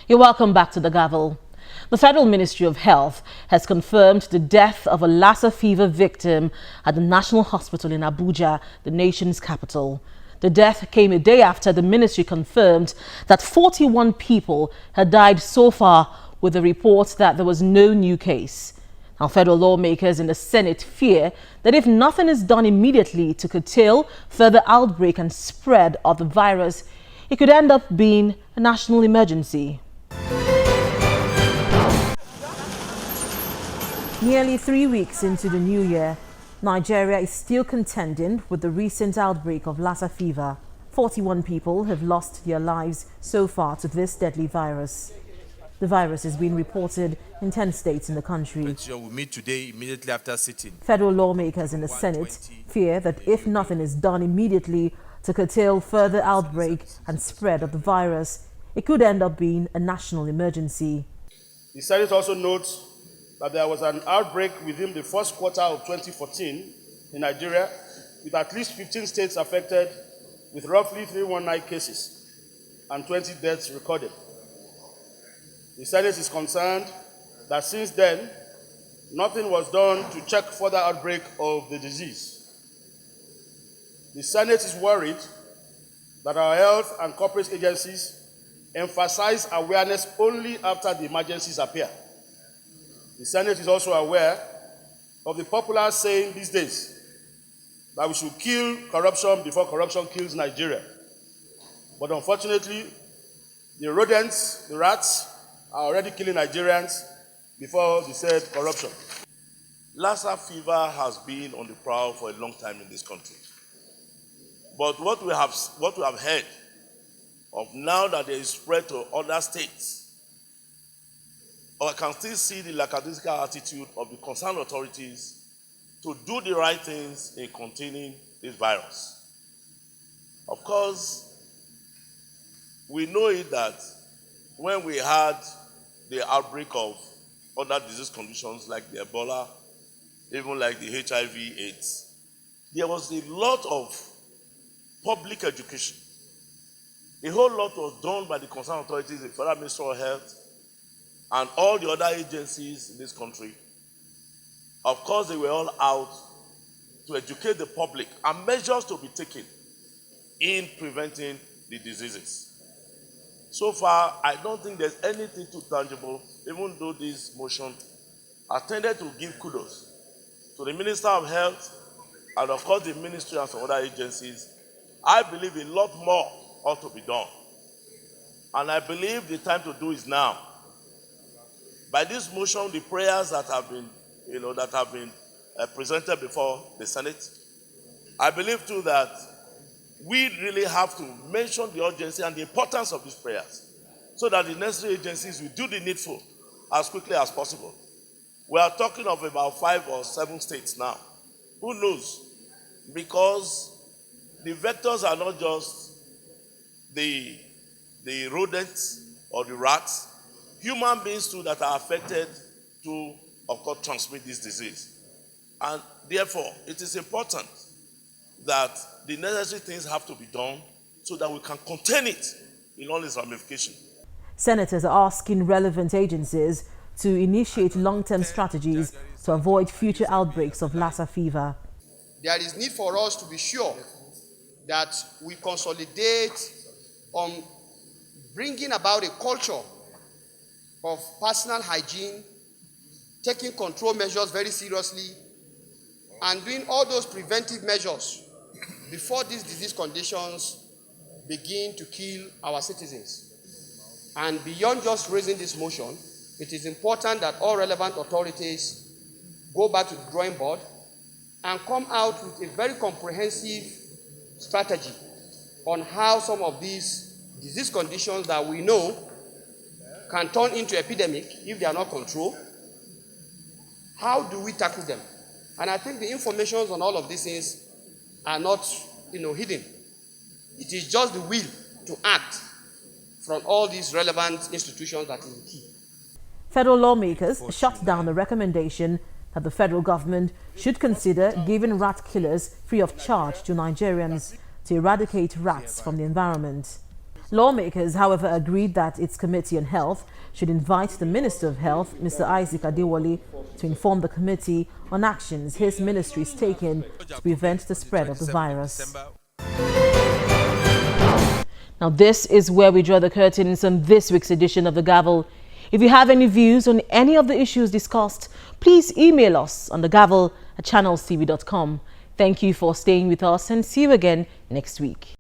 You're welcome back to the Gavel. The Federal Ministry of Health has confirmed the death of a Lassa fever victim at the National Hospital in Abuja, the nation's capital. The death came a day after the ministry confirmed that 41 people had died so far, with a report that there was no new case. Now, federal lawmakers in the Senate fear that if nothing is done immediately to curtail further outbreak and spread of the virus, it could end up being a national emergency. Nearly 3 weeks into the new year, Nigeria is still contending with the recent outbreak of Lassa fever. 41 people have lost their lives so far to this deadly virus. The virus has been reported in 10 states in the country. We'll meet today immediately after sitting. Federal lawmakers in the Senate fear that if nothing is done immediately to curtail further outbreak and spread of the virus, it could end up being a national emergency. The Senate also notes that there was an outbreak within the first quarter of 2014 in Nigeria, with at least 15 states affected, with roughly 319 cases and 20 deaths recorded. The Senate is concerned that since then, nothing was done to check further outbreak of the disease. The Senate is worried that our health and corporate agencies emphasize awareness only after the emergencies appear. The Senate is also aware of the popular saying these days that we should kill corruption before corruption kills Nigeria. But unfortunately, the rodents, the rats, are already killing Nigerians before the said corruption. Lassa fever has been on the prowl for a long time in this country. But what we have heard of now that there is spread to other states, I can still see the lackadaisical attitude of the concerned authorities to do the right things in containing this virus. Of course, we know it that when we had the outbreak of other disease conditions like the Ebola, even like the HIV/AIDS, there was a lot of public education. A whole lot was done by the concerned authorities, the Federal Ministry of Health, and all the other agencies in this country. Of course, they were all out to educate the public and measures to be taken in preventing the diseases. So far, I don't think there's anything too tangible, even though this motion attended to give kudos to the Minister of Health and, of course, the Ministry and some other agencies. I believe a lot more ought to be done. And I believe the time to do is now. By this motion, the prayers that have been, presented before the Senate, I believe too that we really have to mention the urgency and the importance of these prayers so that the necessary agencies will do the needful as quickly as possible. We are talking of about 5 or 7 states now. Who knows? Because the vectors are not just the rodents or the rats. Human beings too that are affected to, of course, transmit this disease. And therefore, it is important that the necessary things have to be done so that we can contain it in all its ramifications. Senators are asking relevant agencies to initiate long-term strategies to avoid future outbreaks of Lassa fever. There is need for us to be sure that we consolidate on bringing about a culture of personal hygiene, taking control measures very seriously, and doing all those preventive measures before these disease conditions begin to kill our citizens. And beyond just raising this motion, it is important that all relevant authorities go back to the drawing board and come out with a very comprehensive strategy on how some of these disease conditions that we know can turn into epidemic if they are not controlled. How do we tackle them? And I think the information on all of these things are not, hidden. It is just the will to act from all these relevant institutions that is the key. Federal lawmakers shut down the recommendation that the federal government should consider giving rat killers free of charge to Nigerians to eradicate rats from the environment. Lawmakers, however, agreed that its Committee on Health should invite the Minister of Health, Mr. Isaac Adewale, to inform the committee on actions his ministry is taking to prevent the spread of the virus. Now, this is where we draw the curtains on this week's edition of the Gavel. If you have any views on any of the issues discussed, please email us on thegavel@channelstv.com. Thank you for staying with us and see you again next week.